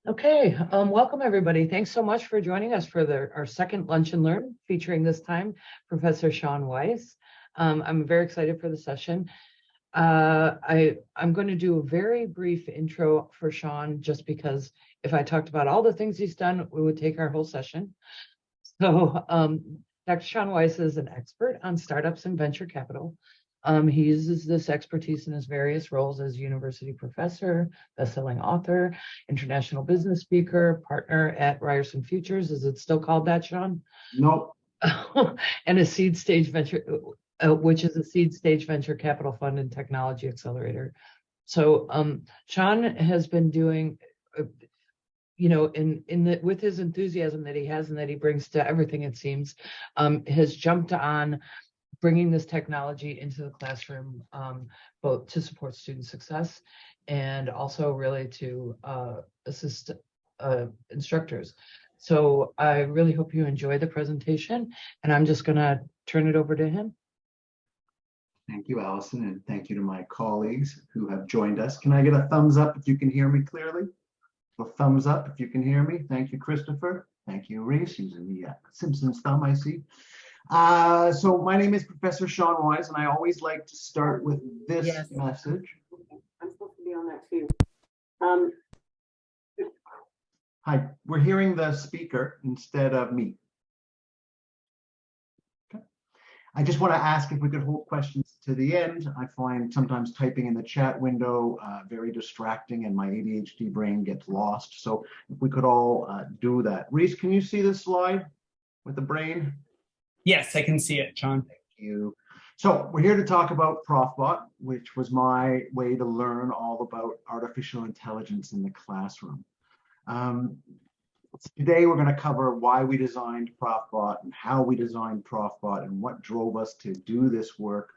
Okay, welcome everybody. Thanks so much for joining us for our second Lunch and Learn, featuring this time Professor Sean Weiss. I'm very excited for the session. I'm going to do a very brief intro for Sean, just because if I talked about all the things he's done, we would take our whole session. So Dr. Sean Weiss is an expert on startups and venture capital. He uses this expertise in his various roles as university professor, best-selling author, international business speaker, partner at Ryerson Futures. Is it still called that, Sean? Nope. And a seed stage venture, which is a seed stage venture capital fund and technology accelerator. So Sean has been doing, with his enthusiasm that he has and that he brings to everything, it seems, has jumped on bringing this technology into the classroom, both to support student success and also really to assist instructors. So I really hope you enjoy the presentation, and I'm just going to turn it over to him. Thank you, Allison, and thank you to my colleagues who have joined us. Can I get a thumbs up if you can hear me clearly? A thumbs up if you can hear me. Thank you, Christopher. Thank you, Reese, using the Simpsons thumb, I see. So my name is Professor Sean Weiss, and I always like to start with this message. I'm supposed to be on that too. Hi, we're hearing the speaker instead of me. Okay. I just want to ask if we could hold questions to the end. I find sometimes typing in the chat window very distracting, and my ADHD brain gets lost. So if we could all do that. Reese, can you see this slide with the brain? Yes, I can see it, Sean. Thank you. So we're here to talk about ProfBot, which was my way to learn all about artificial intelligence in the classroom. Today, we're going to cover why we designed ProfBot and how we designed ProfBot and what drove us to do this work.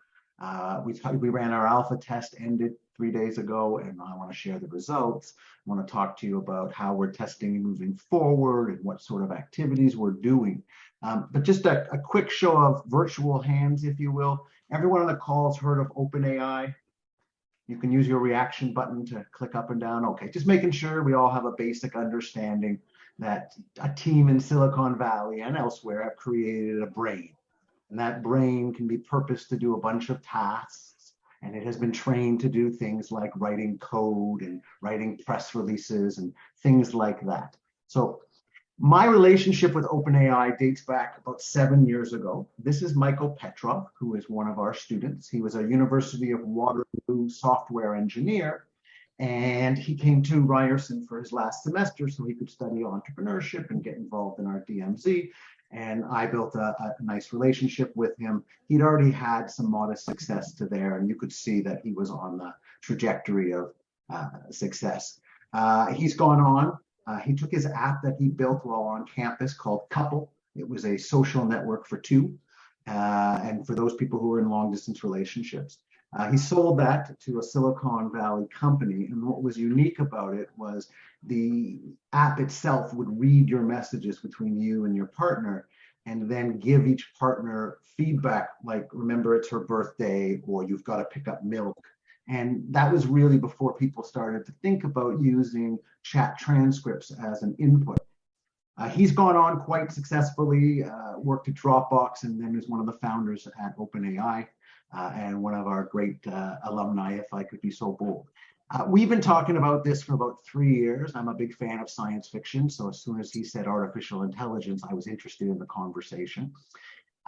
We ran our alpha test, ended 3 days ago, and I want to share the results. I want to talk to you about how we're testing moving forward and what sort of activities we're doing. But just a quick show of virtual hands, if you will. Everyone on the call has heard of OpenAI. You can use your reaction button to click up and down. Okay, just making sure we all have a basic understanding that a team in Silicon Valley and elsewhere have created a brain. And that brain can be purposed to do a bunch of tasks. And it has been trained to do things like writing code and writing press releases and things like that. So my relationship with OpenAI dates back about 7 years ago. This is Michael Petrov, who is one of our students. He was a University of Waterloo software engineer, and he came to Ryerson for his last semester so he could study entrepreneurship and get involved in our DMZ. And I built a nice relationship with him. He'd already had some modest success to there, and you could see that he was on the trajectory of success. He's gone on. He took his app that he built while on campus called Couple. It was a social network for two, and for those people who are in long distance relationships. He sold that to a Silicon Valley company, and what was unique about it was the app itself would read your messages between you and your partner and then give each partner feedback, like, remember it's her birthday, or you've got to pick up milk. And that was really before people started to think about using chat transcripts as an input. He's gone on quite successfully, worked at Dropbox, and then is one of the founders at OpenAI, and one of our great alumni, if I could be so bold. We've been talking about this for about 3 years. I'm a big fan of science fiction, so as soon as he said artificial intelligence, I was interested in the conversation.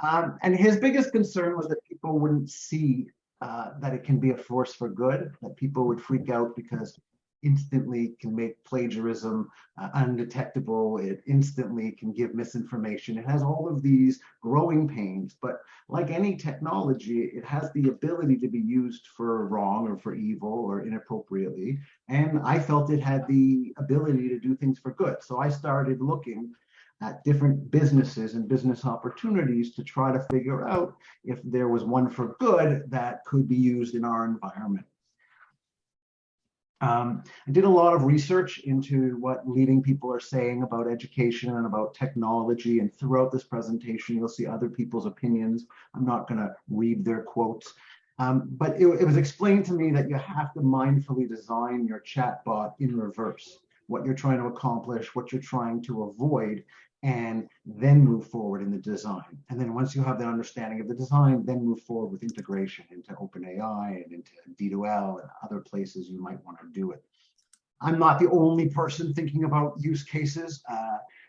And his biggest concern was that people wouldn't see that it can be a force for good, that people would freak out because instantly can make plagiarism undetectable. It instantly can give misinformation. It has all of these growing pains, but like any technology, it has the ability to be used for wrong or for evil or inappropriately. And I felt it had the ability to do things for good. So I started looking at different businesses and business opportunities to try to figure out if there was one for good that could be used in our environment. I did a lot of research into what leading people are saying about education and about technology, and throughout this presentation, you'll see other people's opinions. I'm not going to read their quotes, but it was explained to me that you have to mindfully design your chatbot in reverse. what you're trying to accomplish, what you're trying to avoid, and then move forward in the design. And then once you have that understanding of the design, then move forward with integration into OpenAI and into D2L and other places you might want to do it. I'm not the only person thinking about use cases.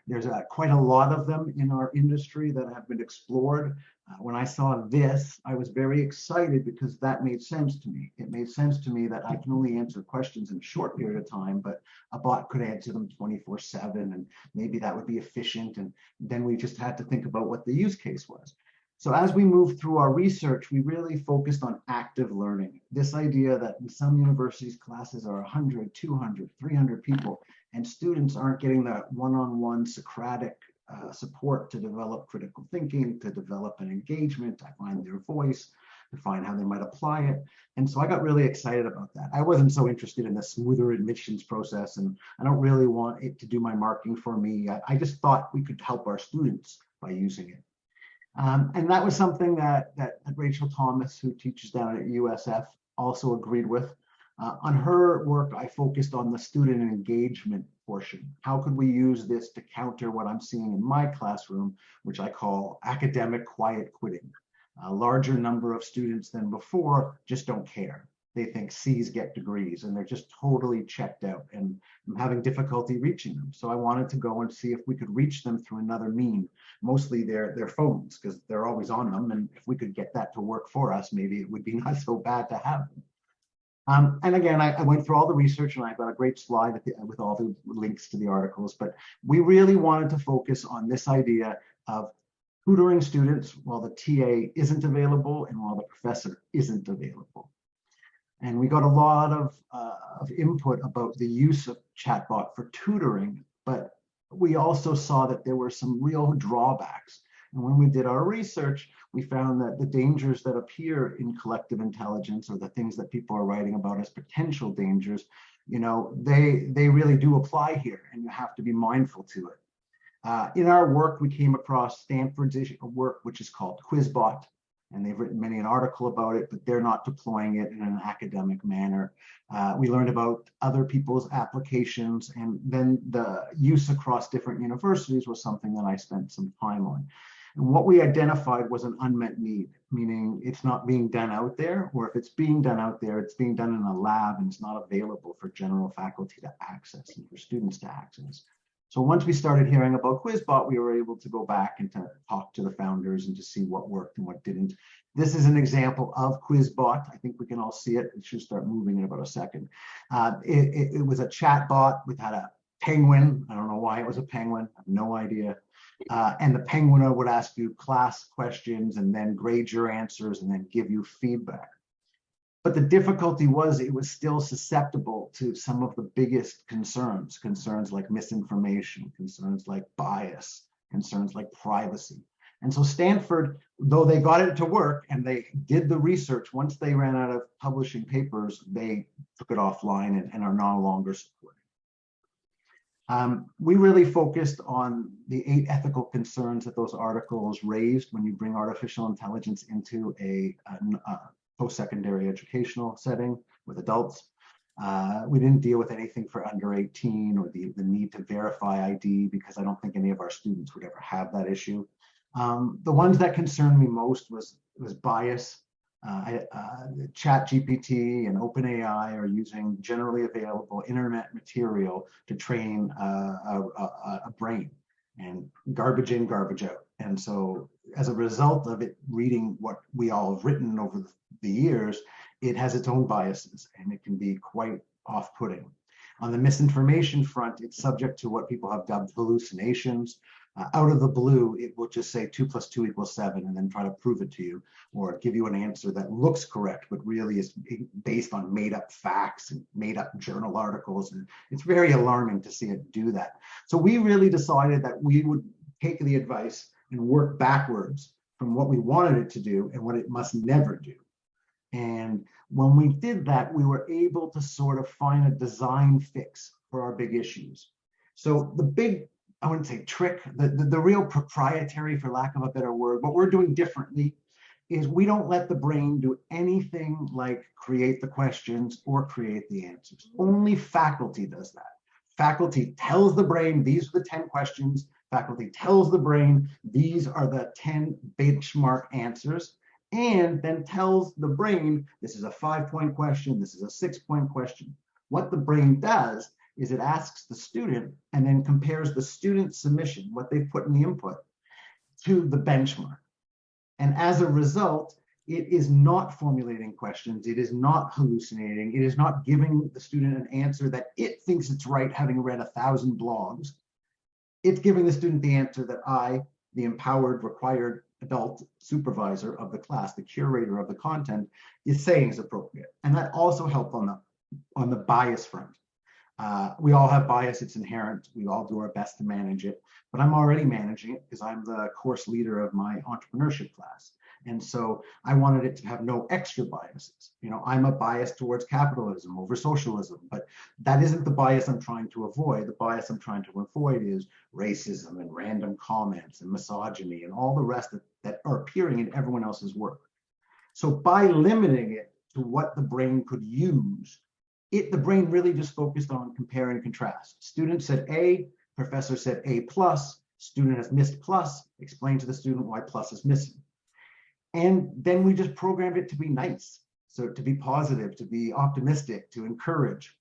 There's quite a lot of them in our industry that have been explored. When I saw this, I was very excited because that made sense to me. It made sense to me that I can only answer questions in a short period of time, but a bot could answer them 24/7, and maybe that would be efficient. And then we just had to think about what the use case was. So as we moved through our research, we really focused on active learning. This idea that in some universities, classes are 100, 200, 300 people, and students aren't getting that one-on-one Socratic support to develop critical thinking, to develop an engagement, to find their voice, to find how they might apply it. And so I got really excited about that. I wasn't so interested in the smoother admissions process, and I don't really want it to do my marking for me. I just thought we could help our students by using it. And that was something that Rachel Thomas, who teaches down at USF, also agreed with. On her work, I focused on the student engagement portion. How could we use this to counter what I'm seeing in my classroom, which I call academic quiet quitting? A larger number of students than before just don't care. They think C's get degrees, and they're just totally checked out, and I'm having difficulty reaching them. So I wanted to go and see if we could reach them through another mean, mostly their phones, because they're always on them. And if we could get that to work for us, maybe it would be not so bad to have them. And again, I went through all the research, and I got a great slide with all the links to the articles, but we really wanted to focus on this idea of tutoring students while the TA isn't available and while the professor isn't available. And we got a lot of input about the use of chatbot for tutoring, but we also saw that there were some real drawbacks. And when we did our research, we found that the dangers that appear in collective intelligence, or the things that people are writing about as potential dangers, they really do apply here, and you have to be mindful to it. In our work, we came across Stanford's work, which is called QuizBot, and they've written many an article about it, but they're not deploying it in an academic manner. We learned about other people's applications, and then the use across different universities was something that I spent some time on. And what we identified was an unmet need, meaning it's not being done out there, or if it's being done out there, it's being done in a lab and it's not available for general faculty to access and for students to access. So once we started hearing about QuizBot, we were able to go back and to talk to the founders and to see what worked and what didn't. This is an example of QuizBot. I think we can all see it. It should start moving in about a second. It was a chat bot. We had a penguin. I don't know why it was a penguin. I have no idea. And the penguin would ask you class questions and then grade your answers and then give you feedback. But the difficulty was it was still susceptible to some of the biggest concerns like misinformation, concerns like bias, concerns like privacy. And so Stanford, though they got it to work and they did the research, once they ran out of publishing papers, they took it offline and are no longer supporting. We really focused on the 8 ethical concerns that those articles raised when you bring artificial intelligence into a post-secondary educational setting with adults. We didn't deal with anything for under 18 or the need to verify ID, because I don't think any of our students would ever have that issue. The ones that concerned me most was bias. ChatGPT and OpenAI are using generally available internet material to train a brain, and garbage in, garbage out. And so as a result of it reading what we all have written over the years, it has its own biases, and it can be quite off-putting. On the misinformation front, it's subject to what people have dubbed hallucinations. Out of the blue, it will just say 2 + 2 = 7 and then try to prove it to you, or give you an answer that looks correct, but really is based on made up facts and made up journal articles. And it's very alarming to see it do that. So we really decided that we would take the advice and work backwards from what we wanted it to do and what it must never do. And when we did that, we were able to sort of find a design fix for our big issues. So the big, I wouldn't say trick, the real proprietary, for lack of a better word, what we're doing differently is we don't let the brain do anything like create the questions or create the answers. Only faculty does that. Faculty tells the brain, these are the 10 questions. Faculty tells the brain, these are the 10 benchmark answers, and then tells the brain, this is a 5-point question, this is a 6-point question. What the brain does is it asks the student and then compares the student's submission, what they've put in the input, to the benchmark. And as a result, it is not formulating questions. It is not hallucinating. It is not giving the student an answer that it thinks it's right, having read 1,000 blogs. It's giving the student the answer that I, the empowered, required adult supervisor of the class, the curator of the content, is saying is appropriate. And that also helped on the bias front. We all have bias, it's inherent. We all do our best to manage it, but I'm already managing it because I'm the course leader of my entrepreneurship class. And so I wanted it to have no extra biases. You know, I'm a bias towards capitalism over socialism, but that isn't the bias I'm trying to avoid. The bias I'm trying to avoid is racism and random comments and misogyny and all the rest that are appearing in everyone else's work. So by limiting it to what the brain could use, the brain really just focused on compare and contrast. Student said A, professor said A plus, student has missed plus, explain to the student why plus is missing. And then we just programmed it to be nice. So to be positive, to be optimistic, to encourage.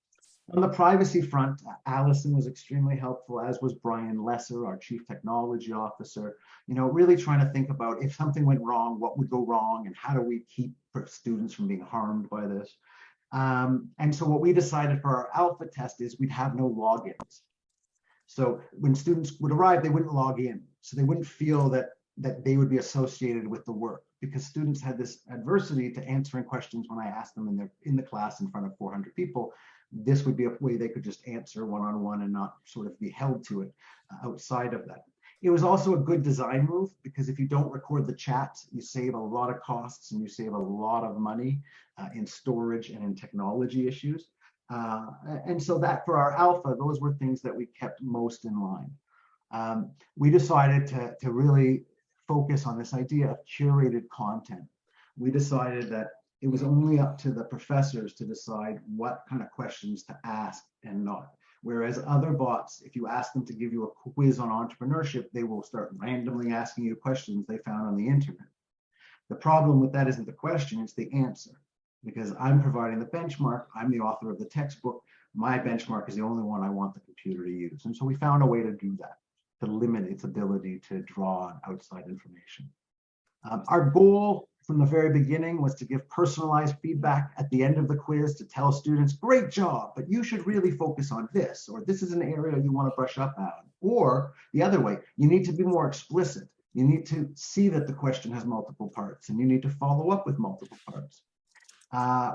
On the privacy front, Allison was extremely helpful, as was Brian Lesser, our chief technology officer, you know, really trying to think about if something went wrong, what would go wrong, and how do we keep students from being harmed by this. And so what we decided for our alpha test is we'd have no logins. So when students would arrive, they wouldn't log in. So they wouldn't feel that they would be associated with the work, because students had this adversity to answering questions when I asked them in the class in front of 400 people. This would be a way they could just answer one-on-one and not sort of be held to it outside of that. It was also a good design move, because if you don't record the chat, you save a lot of costs and you save a lot of money in storage and in technology issues. And so that for our alpha, those were things that we kept most in line. We decided to really focus on this idea of curated content. We decided that it was only up to the professors to decide what kind of questions to ask and not. Whereas other bots, if you ask them to give you a quiz on entrepreneurship, they will start randomly asking you questions they found on the internet. The problem with that isn't the question, it's the answer. Because I'm providing the benchmark, I'm the author of the textbook, my benchmark is the only one I want the computer to use. And so we found a way to do that, to limit its ability to draw on outside information. Our goal from the very beginning was to give personalized feedback at the end of the quiz to tell students, great job, but you should really focus on this, or this is an area you want to brush up on. Or the other way, you need to be more explicit. You need to see that the question has multiple parts, and you need to follow up with multiple parts.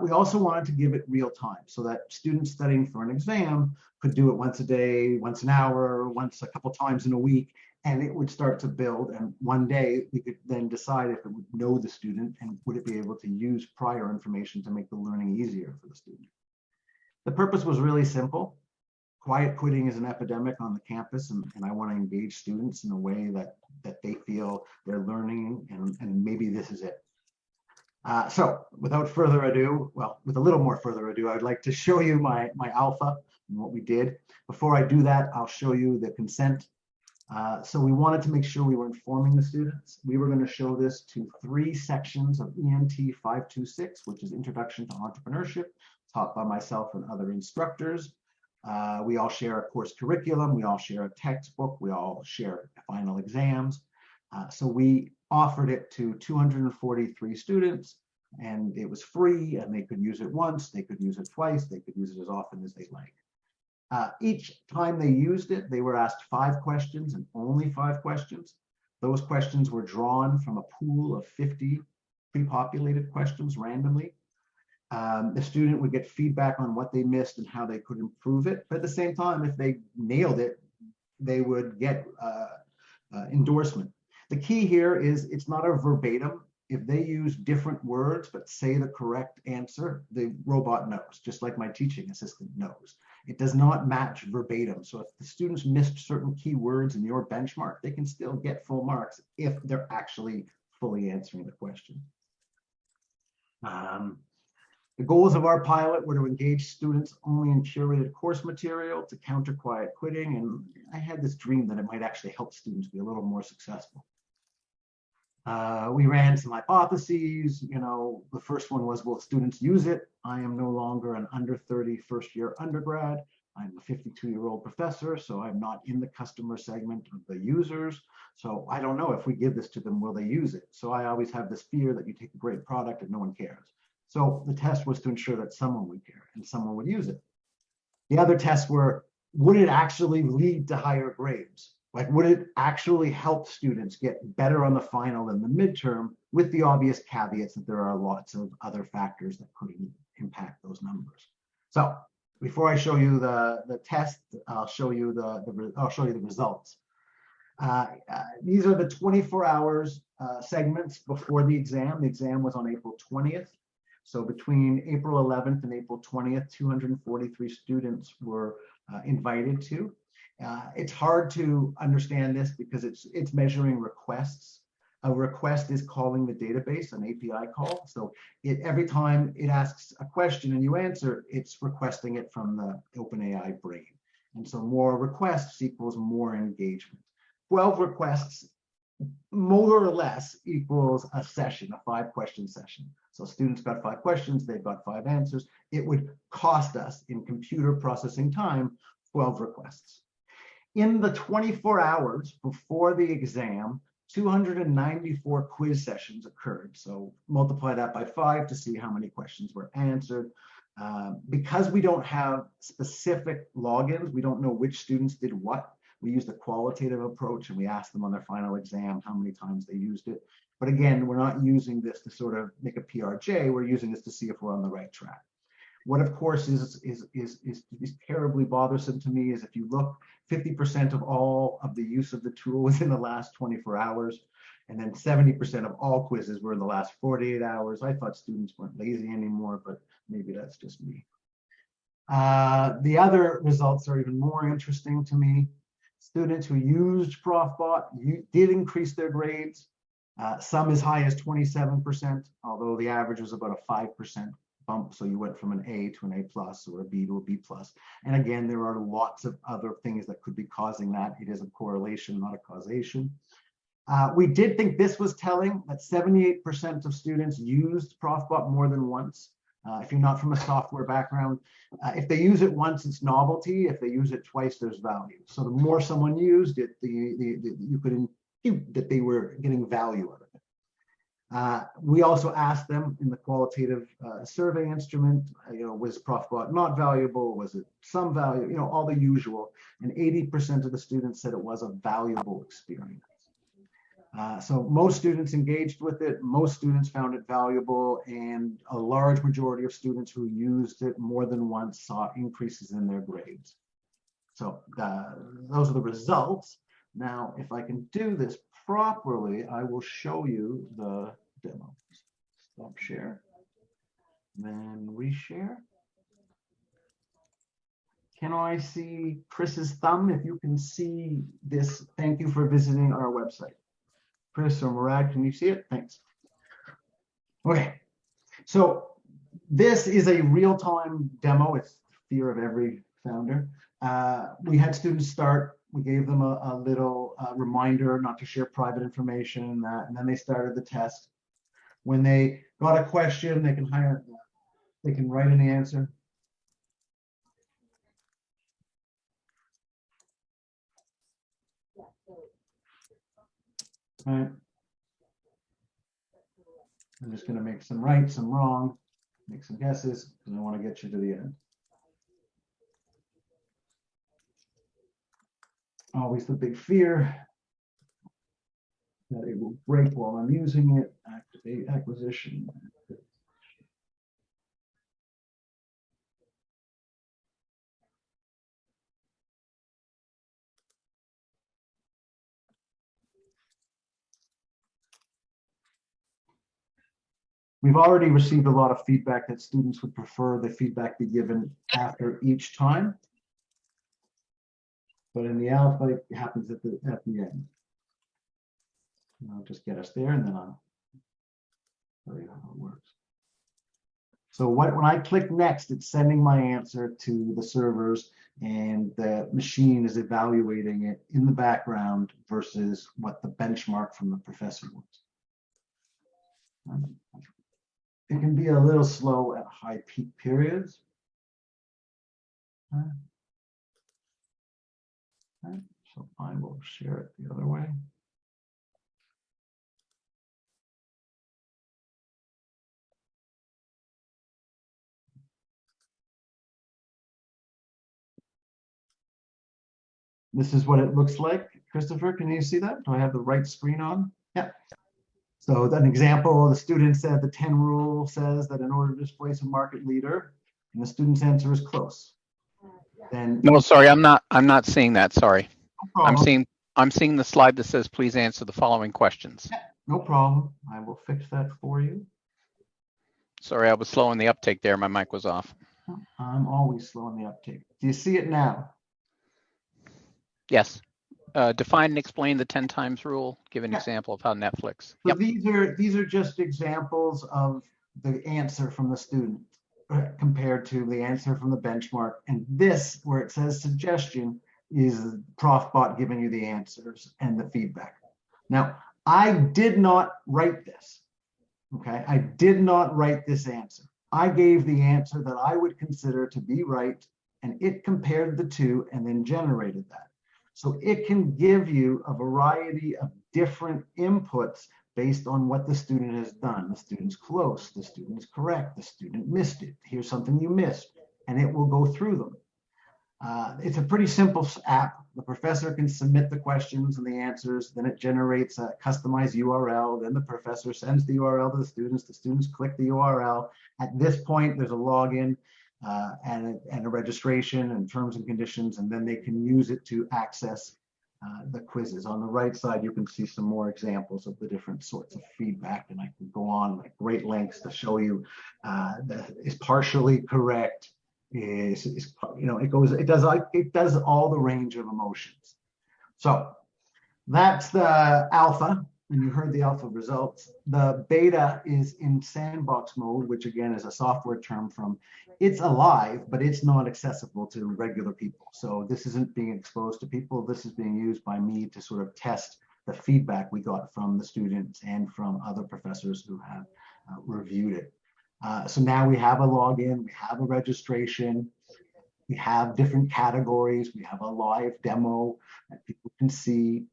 We also wanted to give it real time so that students studying for an exam could do it once a day, once an hour, once a couple times in a week, and it would start to build. And one day we could then decide if it would know the student and would it be able to use prior information to make the learning easier for the student. The purpose was really simple. Quiet quitting is an epidemic on the campus, and I want to engage students in a way that they feel they're learning, and maybe this is it. So without further ado, well, with a little more further ado, I'd like to show you my alpha and what we did. Before I do that, I'll show you the consent. So we wanted to make sure we were informing the students. We were going to show this to 3 sections of ENT 526, which is Introduction to Entrepreneurship, taught by myself and other instructors. We all share a course curriculum. We all share a textbook. We all share final exams. So we offered it to 243 students, and it was free, and they could use it once, they could use it twice, they could use it as often as they like. Each time they used it, they were asked 5 questions, and only 5 questions. Those questions were drawn from a pool of 50 pre-populated questions randomly. The student would get feedback on what they missed and how they could improve it. But at the same time, if they nailed it, they would get endorsement. The key here is it's not a verbatim. If they use different words but say the correct answer, the robot knows, just like my teaching assistant knows. It does not match verbatim. So if the students missed certain key words in your benchmark, they can still get full marks if they're actually fully answering the question. The goals of our pilot were to engage students only in curated course material to counter quiet quitting. And I had this dream that it might actually help students be a little more successful. We ran some hypotheses. The first one was, will students use it? I am no longer an under 30 first-year undergrad. I'm a 52-year-old professor, so I'm not in the customer segment of the users. So I don't know if we give this to them, will they use it? So I always have this fear that you take a great product and no one cares. So the test was to ensure that someone would care and someone would use it. The other tests were, would it actually lead to higher grades? Like, would it actually help students get better on the final than the midterm, with the obvious caveats that there are lots of other factors that could impact those numbers. So before I show you the test, I'll show you the results. These are the 24 hours segments before the exam. The exam was on April 20th. So between April 11th and April 20th, 243 students were invited to. It's hard to understand this because it's measuring requests. A request is calling the database, an API call. So every time it asks a question and you answer, it's requesting it from the OpenAI brain. And so more requests equals more engagement. 12 requests, more or less, equals a session, a 5-question session. So students got 5 questions, they got 5 answers. It would cost us in computer processing time 12 requests. In the 24 hours before the exam, 294 quiz sessions occurred. So multiply that by 5 to see how many questions were answered. Because we don't have specific logins, we don't know which students did what. We used a qualitative approach and we asked them on their final exam how many times they used it. But again, we're not using this to sort of make a PRJ, we're using this to see if we're on the right track. What of course is terribly bothersome to me is if you look, 50% of all of the use of the tool was in the last 24 hours, and then 70% of all quizzes were in the last 48 hours. I thought students weren't lazy anymore, but maybe that's just me. The other results are even more interesting to me. Students who used ProfBot did increase their grades, some as high as 27%, although the average was about a 5% bump. So you went from an A to an A plus or a B to a B plus. And again, there are lots of other things that could be causing that. It is a correlation, not a causation. We did think this was telling that 78% of students used ProfBot more than once. If you're not from a software background, if they use it once, it's novelty. If they use it twice, there's value. So the more someone used it, you could impute that they were getting value out of it. We also asked them in the qualitative survey instrument, was ProfBot not valuable? Was it some value? All the usual. And 80% of the students said it was a valuable experience. So most students engaged with it, most students found it valuable, and a large majority of students who used it more than once saw increases in their grades. So those are the results. Now, if I can do this properly, I will show you the demo. Stop share, then reshare. Can I see Chris's thumb? If you can see this, thank you for visiting our website. Chris or Murad, can you see it? Thanks. Okay, so this is a real-time demo. It's the fear of every founder. We had students start. We gave them a little reminder not to share private information and then they started the test. When they got a question, they can write an answer. All right. I'm just going to make some right, some wrong, make some guesses, because I want to get you to the end. Always the big fear that it will break while I'm using it. Activate acquisition. We've already received a lot of feedback that students would prefer the feedback be given after each time. But in the alpha, it happens at the end. And I'll just get us there and then I'll tell you how it works. So when I click next, it's sending my answer to the servers, and the machine is evaluating it in the background versus what the benchmark from the professor was. It can be a little slow at high peak periods. So I will share it the other way. This is what it looks like. Christopher, can you see that? Do I have the right screen on? Yeah. So an example, the student said the 10 rule says that in order to displace a market leader, and the student's answer is close. Then No, sorry, I'm not seeing that. Sorry. no problem. I'm seeing the slide that says please answer the following questions. No problem. I will fix that for you. Sorry, I was slow in the uptake there. My mic was off. I'm always slow in the uptake. Do you see it now? Yes. Define and explain the 10 times rule. Give an example of how Netflix. So these are just examples of the answer from the student compared to the answer from the benchmark. And this, where it says suggestion, is ProfBot giving you the answers and the feedback. Now, I did not write this. Okay, I did not write this answer. I gave the answer that I would consider to be right, and it compared the two and then generated that. So it can give you a variety of different inputs based on what the student has done. The student's close, the student's correct, the student missed it. Here's something you missed, and it will go through them. It's a pretty simple app. The professor can submit the questions and the answers, then it generates a customized URL, then the professor sends the URL to the students click the URL. At this point, there's a login and a registration and terms and conditions, and then they can use it to access the quizzes. On the right side, you can see some more examples of the different sorts of feedback, and I can go on like great lengths to show you that is partially correct. Is you know, it does all the range of emotions. So that's the alpha, and you heard the alpha results. The beta is in sandbox mode, which again is a software term from it's alive, but it's not accessible to regular people. So this isn't being exposed to people. This is being used by me to sort of test the feedback we got from the students and from other professors who have reviewed it. So now we have a login, we have a registration, we have different categories, we have a live demo that people can see.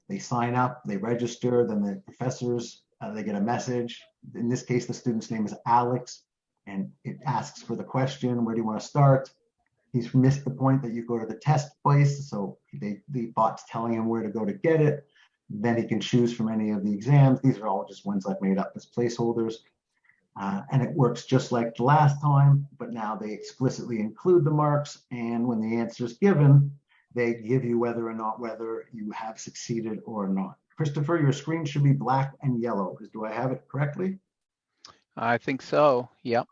They sign up, they register, then the professors, they get a message. In this case, the student's name is Alex, and it asks for the question, where do you want to start? He's missed the point that you go to the test place, so the bot's telling him where to go to get it. Then he can choose from any of the exams. These are all just ones I've made up as placeholders. And it works just like the last time, but now they explicitly include the marks, and when the answer is given, they give you whether you have succeeded or not. Christopher, your screen should be black and yellow. Do I have it correctly? I think so. Yep.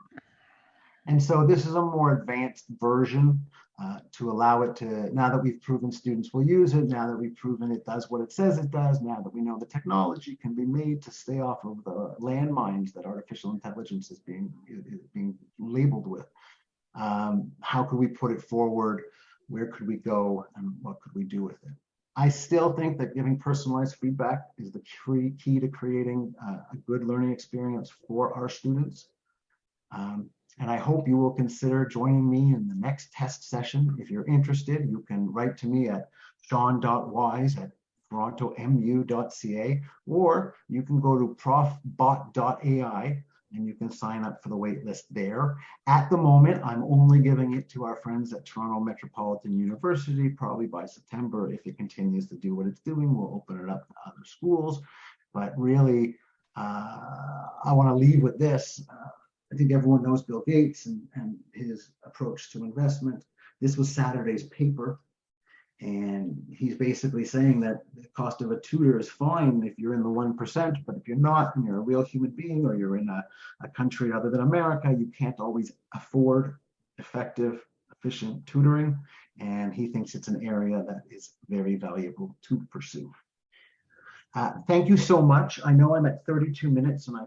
And so this is a more advanced version to allow it to, now that we've proven students will use it, now that we've proven it does what it says it does, now that we know the technology can be made to stay off of the landmines that artificial intelligence is being labeled with. How could we put it forward? Where could we go, and what could we do with it? I still think that giving personalized feedback is the key to creating a good learning experience for our students. And I hope you will consider joining me in the next test session. If you're interested, you can write to me at sean.wise@torontomu.ca, or you can go to profbot.ai and you can sign up for the wait list there. At the moment, I'm only giving it to our friends at Toronto Metropolitan University. Probably by September, if it continues to do what it's doing, we'll open it up to other schools. But really, I want to leave with this. I think everyone knows Bill Gates and his approach to investment. This was Saturday's paper, and he's basically saying that the cost of a tutor is fine if you're in the 1%, but if you're not, and you're a real human being, or you're in a country other than America, you can't always afford effective, efficient tutoring, and he thinks it's an area that is very valuable to pursue. Thank you so much. I know I'm at 32 minutes, and I